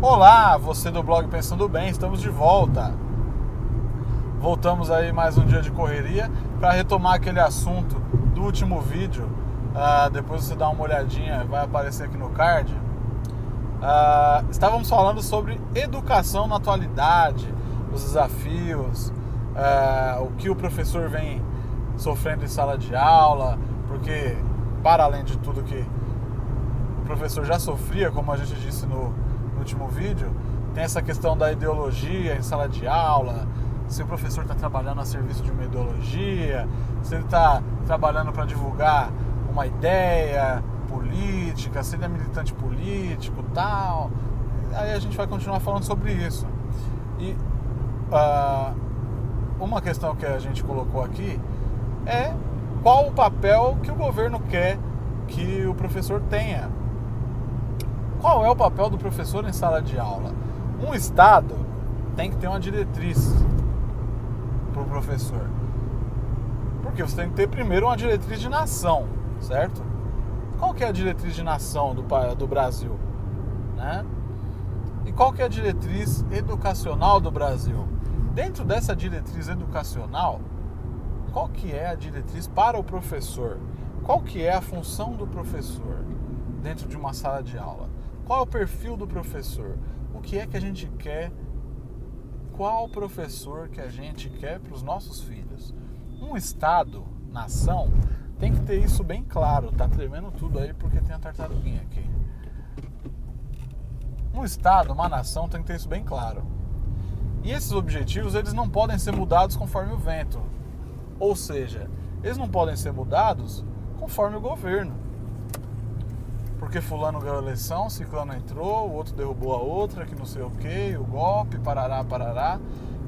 Olá, você do blog Pensando Bem, estamos de volta. Voltamos aí mais um dia de correria para retomar aquele assunto do último vídeo. Depois você dá uma olhadinha, vai aparecer aqui no card. Estávamos falando sobre educação na atualidade, os desafios, o que o professor vem sofrendo em sala de aula, porque para além de tudo que o professor já sofria, como a gente disse no último vídeo, tem essa questão da ideologia em sala de aula, se o professor está trabalhando a serviço de uma ideologia, se ele está trabalhando para divulgar uma ideia política, se ele é militante político, tal. Aí a gente vai continuar falando sobre isso. E uma questão que a gente colocou aqui é qual o papel que o governo quer que o professor tenha. Qual é o papel do professor em sala de aula? Um Estado tem que ter uma diretriz para o professor. Porque você tem que ter primeiro uma diretriz de nação, certo? Qual que é a diretriz de nação do Brasil? Né? E qual que é a diretriz educacional do Brasil? Dentro dessa diretriz educacional, qual que é a diretriz para o professor? Qual que é a função do professor dentro de uma sala de aula? Qual é o perfil do professor? O que é que a gente quer? Qual professor que a gente quer para os nossos filhos? Um Estado, nação, tem que ter isso bem claro. Tá tremendo tudo aí porque tem a tartaruguinha aqui. Um Estado, uma nação, tem que ter isso bem claro. E esses objetivos, eles não podem ser mudados conforme o vento. Ou seja, eles não podem ser mudados conforme o governo. Porque fulano ganhou a eleição, ciclano entrou, o outro derrubou a outra, que não sei o que, o golpe, parará, parará.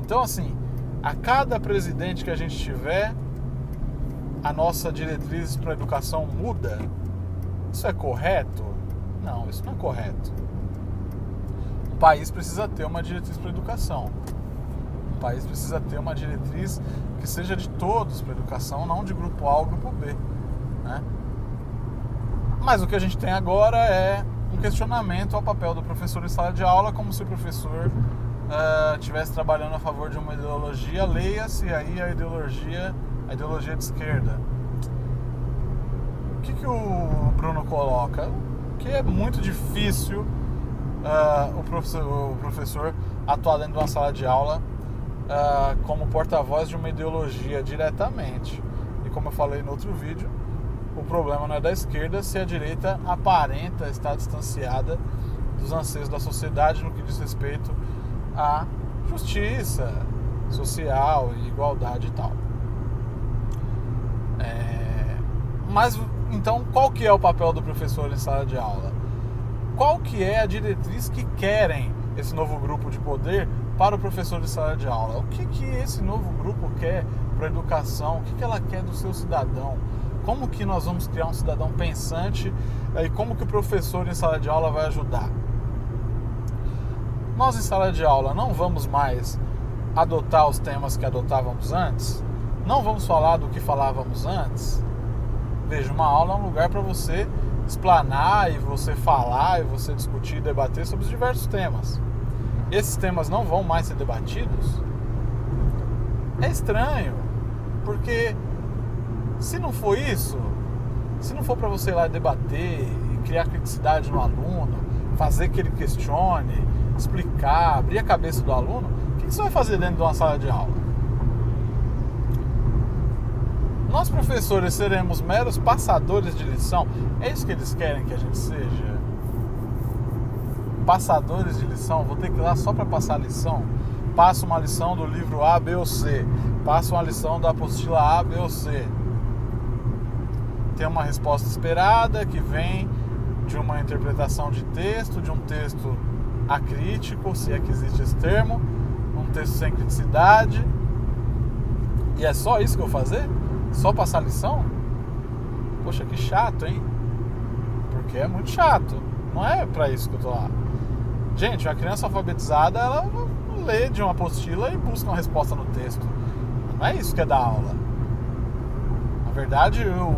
Então, assim, a cada presidente que a gente tiver, a nossa diretriz para a educação muda. Isso é correto? Não, isso não é correto. Um país precisa ter uma diretriz para a educação. Um país precisa ter uma diretriz que seja de todos para a educação, não de grupo A ou grupo B, né? Mas o que a gente tem agora é um questionamento ao papel do professor em sala de aula, como se o professor estivesse trabalhando a favor de uma ideologia, leia-se aí a ideologia de esquerda. O que o Bruno coloca? Que é muito difícil o professor atuar dentro de uma sala de aula como porta-voz de uma ideologia diretamente. E como eu falei no outro vídeo, o problema não é da esquerda se a direita aparenta estar distanciada dos anseios da sociedade no que diz respeito à justiça social e igualdade e tal. Mas, então, qual que é o papel do professor em sala de aula? Qual que é a diretriz que querem esse novo grupo de poder para o professor em sala de aula? O que esse novo grupo quer para a educação? O que ela quer do seu cidadão? Como que nós vamos criar um cidadão pensante e como que o professor em sala de aula vai ajudar? Nós em sala de aula não vamos mais adotar os temas que adotávamos antes? Não vamos falar do que falávamos antes? Veja, uma aula é um lugar para você explanar e você falar e você discutir e debater sobre os diversos temas. Esses temas não vão mais ser debatidos? É estranho, porque se não for isso, se não for para você ir lá debater e criar criticidade no aluno, fazer que ele questione, explicar, abrir a cabeça do aluno, o que você vai fazer dentro de uma sala de aula? Nós, professores, seremos meros passadores de lição? É isso que eles querem que a gente seja? Passadores de lição? Vou ter que ir lá só para passar a lição? Passo uma lição do livro A, B ou C. Passo uma lição da apostila A, B ou C. Tem uma resposta esperada que vem de uma interpretação de texto, de um texto acrítico, se é que existe esse termo, um texto sem criticidade. E é só isso que eu vou fazer? Só passar lição? Poxa, que chato, hein? Porque é muito chato. Não é pra isso que eu tô lá. Gente, a criança alfabetizada, ela lê de uma apostila e busca uma resposta no texto. Não é isso que é dar aula. Na verdade, eu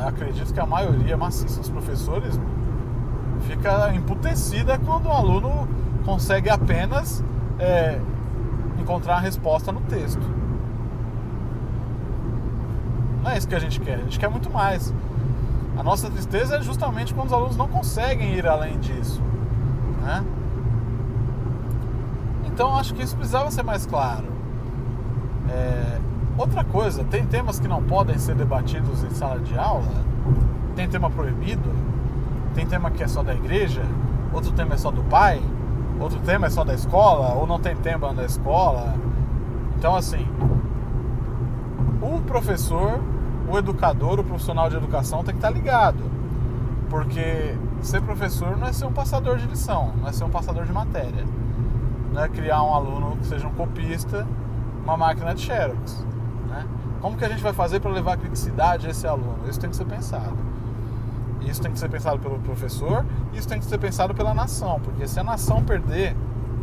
acredito que a maioria maciça dos professores fica emputecida quando o aluno consegue apenas encontrar a resposta no texto. Não é isso que a gente quer muito mais. A nossa tristeza é justamente quando os alunos não conseguem ir além disso, né? Então acho que isso precisava ser mais claro. Outra coisa, tem temas que não podem ser debatidos em sala de aula, tem tema proibido, tem tema que é só da igreja, outro tema é só do pai, outro tema é só da escola, ou não tem tema da escola. Então assim, o professor, o educador, o profissional de educação tem que estar ligado, porque ser professor não é ser um passador de lição, não é ser um passador de matéria, não é criar um aluno que seja um copista, uma máquina de Xerox, né? Como que a gente vai fazer para levar criticidade a esse aluno? Isso tem que ser pensado. Isso tem que ser pensado pelo professor, isso tem que ser pensado pela nação, porque se a nação perder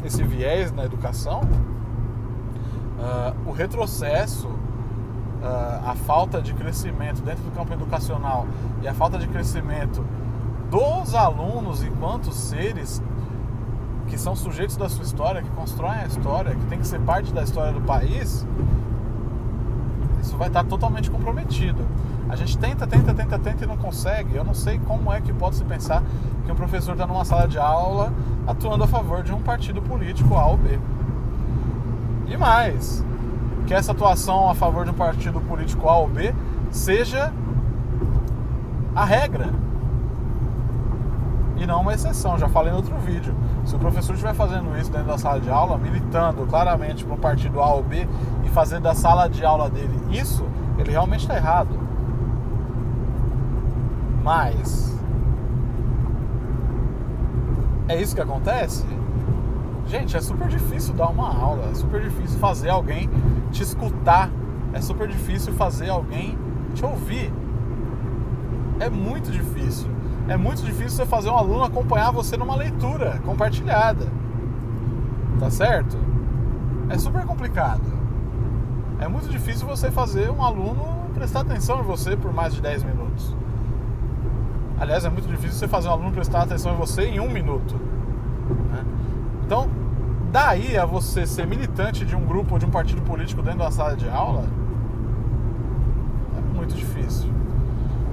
esse viés na educação, o retrocesso, a falta de crescimento dentro do campo educacional e a falta de crescimento dos alunos enquanto seres que são sujeitos da sua história, que constroem a história, que tem que ser parte da história do país, isso vai estar totalmente comprometido. A gente tenta e não consegue. Eu não sei como é que pode se pensar que um professor está numa sala de aula atuando a favor de um partido político A ou B. E mais, que essa atuação a favor de um partido político A ou B seja a regra e não uma exceção. Já falei em outro vídeo. Se o professor estiver fazendo isso dentro da sala de aula, militando claramente para um partido A ou B e fazendo da sala de aula dele isso, ele realmente está errado. Mas é isso que acontece? Gente, é super difícil dar uma aula, é super difícil fazer alguém te escutar, é super difícil fazer alguém te ouvir. É muito difícil. É muito difícil você fazer um aluno acompanhar você numa leitura compartilhada. Tá certo? É super complicado. É muito difícil você fazer um aluno prestar atenção em você por mais de 10 minutos. Aliás, é muito difícil você fazer um aluno prestar atenção em você em 1 minuto, né? Então, daí a você ser militante de um grupo ou de um partido político dentro da sala de aula, é muito difícil.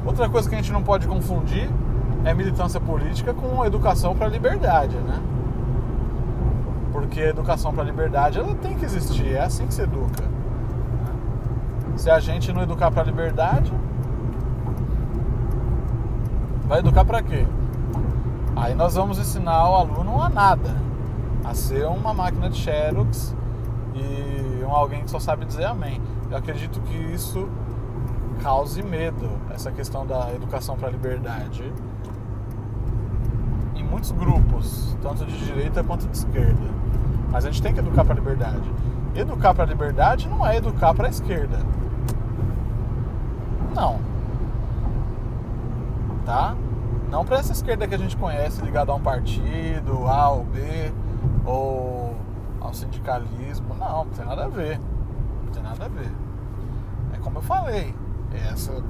Outra coisa que a gente não pode confundir é militância política com educação para a liberdade, né? Porque a educação para a liberdade, ela tem que existir, é assim que se educa, né? Se a gente não educar para a liberdade, vai educar para quê? Aí nós vamos ensinar o aluno a nada, a ser uma máquina de Xerox e alguém que só sabe dizer amém. Eu acredito que isso cause medo, essa questão da educação para a liberdade, em muitos grupos, tanto de direita quanto de esquerda. Mas a gente tem que educar para a liberdade. Educar para a liberdade não é educar para a esquerda. Não. Tá? Não para essa esquerda que a gente conhece, ligada a um partido, A ou B, ou ao sindicalismo. Não tem nada a ver. Não tem nada a ver. É como eu falei.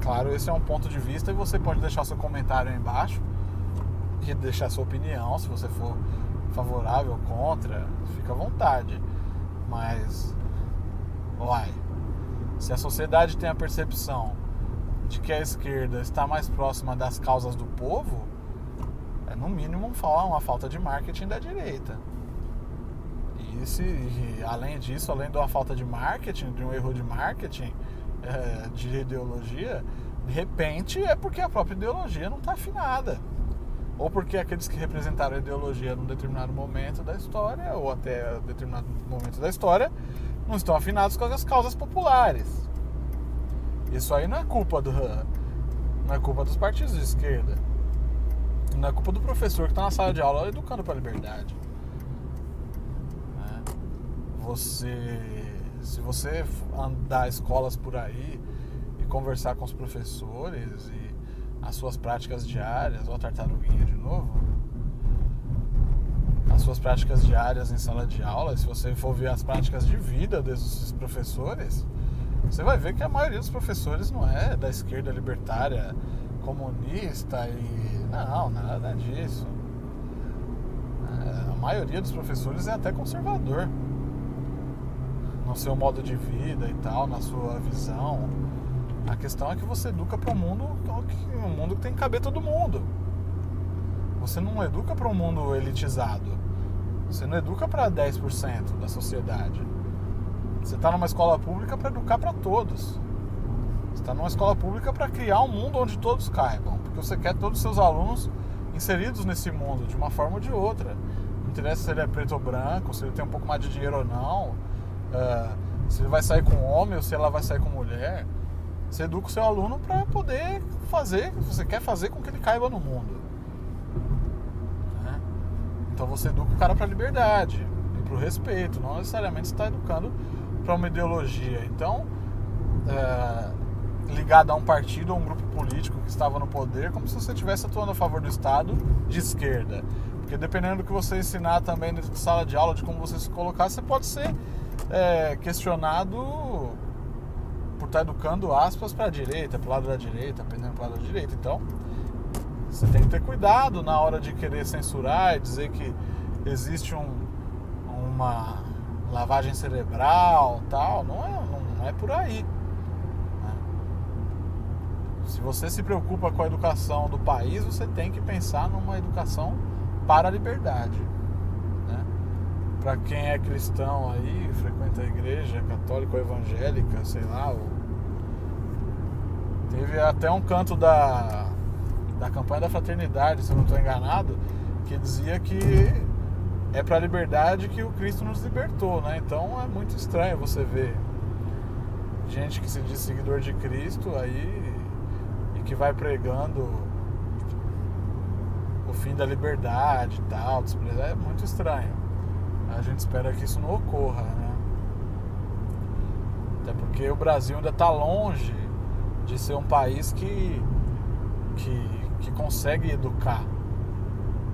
Claro, esse é um ponto de vista e você pode deixar seu comentário aí embaixo e deixar sua opinião, se você for favorável ou contra, fica à vontade. Mas, se a sociedade tem a percepção de que a esquerda está mais próxima das causas do povo, é no mínimo uma falta de marketing da direita. E além disso, além de uma falta de marketing, de um erro de marketing, de ideologia, de repente é porque a própria ideologia não está afinada, ou porque aqueles que representaram a ideologia num determinado momento da história, ou até determinado momento da história, não estão afinados com as causas populares. Isso aí não é culpa dos partidos de esquerda, não é culpa do professor que está na sala de aula educando para a liberdade. Se você andar escolas por aí e conversar com os professores e as suas práticas diárias, ou a tartaruguinha de novo, as suas práticas diárias em sala de aula, se você for ver as práticas de vida desses professores, você vai ver que a maioria dos professores não é da esquerda libertária, comunista e... Não, nada disso. A maioria dos professores é até conservador no seu modo de vida e tal, na sua visão. A questão é que você educa para um mundo que tem que caber todo mundo. Você não educa para um mundo elitizado. Você não educa para 10% da sociedade. Você está numa escola pública para educar para todos. Você está numa escola pública para criar um mundo onde todos caibam, porque você quer todos os seus alunos inseridos nesse mundo, de uma forma ou de outra. Não interessa se ele é preto ou branco, se ele tem um pouco mais de dinheiro ou não, se ele vai sair com homem ou se ela vai sair com mulher. Você educa o seu aluno para poder fazer o que você quer fazer com que ele caiba no mundo. Né? Então você educa o cara para a liberdade e para o respeito, não necessariamente você está educando para uma ideologia. Então, ligado a um partido ou um grupo político que estava no poder, como se você estivesse atuando a favor do Estado de esquerda. Porque dependendo do que você ensinar também dentro de sala de aula, de como você se colocar, você pode ser questionado por estar educando aspas para a direita, para o lado da direita, pendendo para o lado da direita. Então, você tem que ter cuidado na hora de querer censurar e dizer que existe uma lavagem cerebral, tal. Não é por aí. Se você se preocupa com a educação do país, você tem que pensar numa educação para a liberdade. Né? Para quem é cristão aí, frequenta a igreja católica ou evangélica, sei lá. Teve até um canto da campanha da fraternidade, se eu não estou enganado, que dizia que é para a liberdade que o Cristo nos libertou. Né? Então é muito estranho você ver gente que se diz seguidor de Cristo aí que vai pregando o fim da liberdade e tal, é muito estranho. A gente espera que isso não ocorra, né? Até porque o Brasil ainda está longe de ser um país que consegue educar.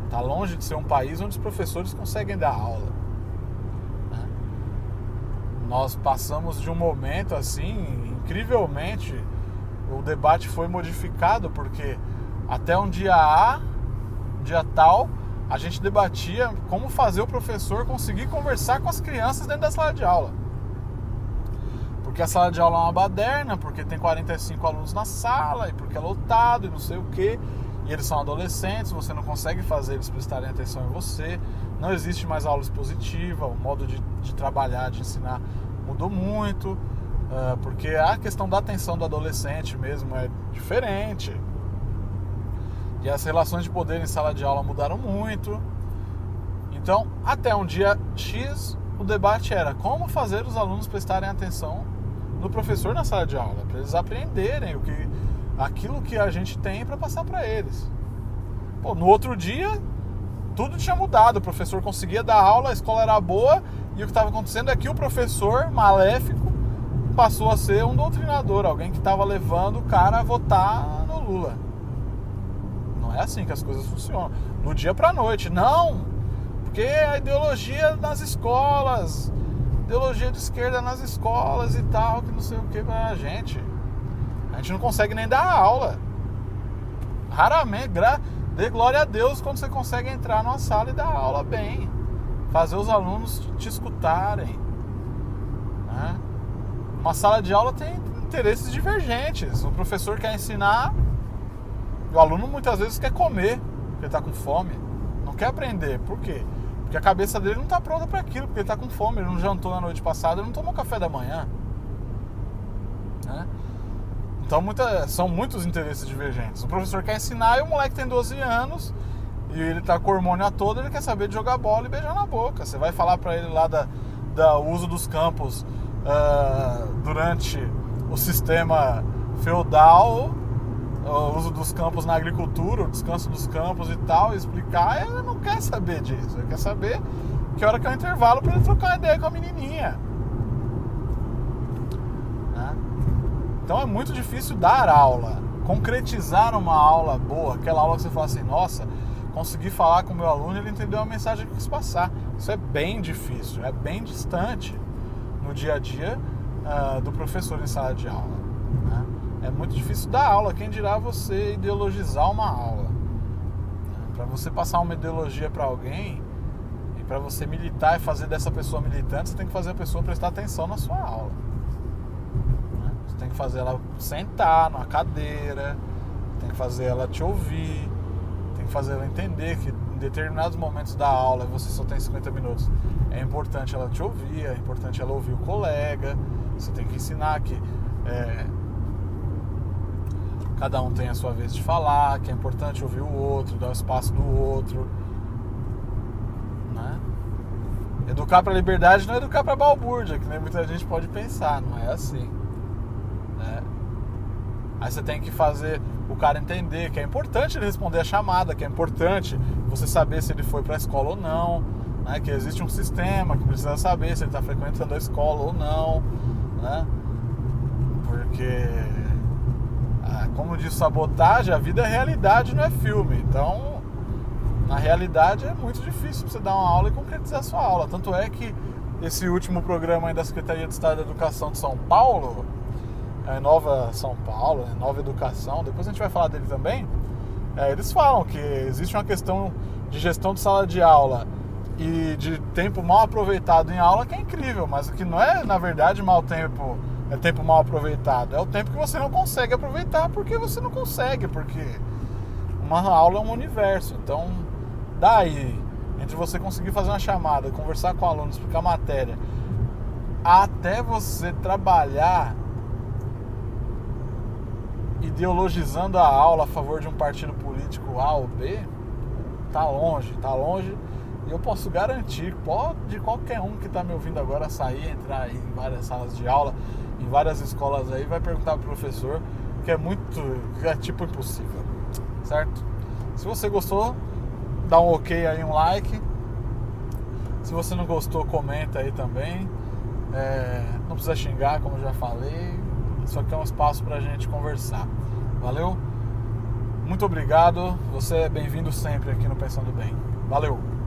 Está longe de ser um país onde os professores conseguem dar aula. Né? Nós passamos de um momento assim, incrivelmente, o debate foi modificado, porque até um dia tal, a gente debatia como fazer o professor conseguir conversar com as crianças dentro da sala de aula. Porque a sala de aula é uma baderna, porque tem 45 alunos na sala, e porque é lotado, e não sei o quê, e eles são adolescentes, você não consegue fazer eles prestarem atenção em você, não existe mais aula expositiva, o modo de trabalhar, de ensinar mudou muito. Porque a questão da atenção do adolescente mesmo é diferente. E as relações de poder em sala de aula mudaram muito. Então, até um dia X, o debate era como fazer os alunos prestarem atenção no professor na sala de aula, para eles aprenderem aquilo que a gente tem para passar para eles. Pô, no outro dia, tudo tinha mudado. O professor conseguia dar aula, a escola era boa, e o que estava acontecendo é que o professor maléfico passou a ser um doutrinador, alguém que estava levando o cara a votar no Lula. Não é assim que as coisas funcionam. Do dia pra noite, não. Porque a ideologia nas escolas, ideologia de esquerda nas escolas e tal, que não sei o que pra gente. A gente não consegue nem dar aula. Raramente, dê glória a Deus quando você consegue entrar numa sala e dar aula bem. Fazer os alunos te escutarem. Né? Uma sala de aula tem interesses divergentes. O professor quer ensinar, o aluno muitas vezes quer comer, porque ele está com fome. Não quer aprender. Por quê? Porque a cabeça dele não está pronta para aquilo, porque ele está com fome. Ele não jantou na noite passada, ele não tomou café da manhã. Né? Então são muitos interesses divergentes. O professor quer ensinar e o moleque tem 12 anos e ele está com o hormônio a todo, ele quer saber de jogar bola e beijar na boca. Você vai falar para ele lá do uso dos campos durante o sistema feudal, o uso dos campos na agricultura, o descanso dos campos e tal, e explicar, ele não quer saber disso. Ele quer saber que hora que é o intervalo para ele trocar ideia com a menininha. Né? Então é muito difícil dar aula, concretizar uma aula boa, aquela aula que você fala assim, nossa, consegui falar com o meu aluno e ele entendeu a mensagem que eu quis passar. Isso é bem difícil, é bem distante no dia a dia do professor em sala de aula. Né? É muito difícil dar aula, quem dirá você ideologizar uma aula. Para você passar uma ideologia para alguém, para você militar e fazer dessa pessoa militante, você tem que fazer a pessoa prestar atenção na sua aula. Né? Você tem que fazer ela sentar numa cadeira, tem que fazer ela te ouvir, tem que fazer ela entender que em determinados momentos da aula, você só tem 50 minutos, é importante ela te ouvir, é importante ela ouvir o colega, você tem que ensinar que cada um tem a sua vez de falar, que é importante ouvir o outro, dar o espaço do outro. Né? Educar para a liberdade não é educar para a balbúrdia, que nem muita gente pode pensar, não é assim. Né? Aí você tem que fazer o cara entender que é importante ele responder a chamada, que é importante você saber se ele foi para a escola ou não, né? Que existe um sistema que precisa saber se ele está frequentando a escola ou não, né? Porque, como diz Sabotagem, a vida é realidade, não é filme. Então, na realidade é muito difícil você dar uma aula e concretizar a sua aula. Tanto é que esse último programa aí da Secretaria de Estado da Educação de São Paulo, Nova São Paulo, Nova Educação, depois a gente vai falar dele também, eles falam que existe uma questão de gestão de sala de aula e de tempo mal aproveitado em aula que é incrível, mas o que não é, na verdade, tempo mal aproveitado, é o tempo que você não consegue aproveitar porque você não consegue, porque uma aula é um universo. Então, daí, entre você conseguir fazer uma chamada, conversar com o aluno, explicar a matéria, até você trabalhar ideologizando a aula a favor de um partido político A ou B, tá longe. E eu posso garantir, pode qualquer um que está me ouvindo agora sair, entrar em várias salas de aula, em várias escolas aí, vai perguntar pro professor, que é tipo impossível, certo? Se você gostou, dá um ok aí, um like. Se você não gostou, comenta aí também. Não precisa xingar, como eu já falei. Isso aqui é um espaço pra gente conversar. Valeu? Muito obrigado. Você é bem-vindo sempre aqui no Pensando Bem. Valeu!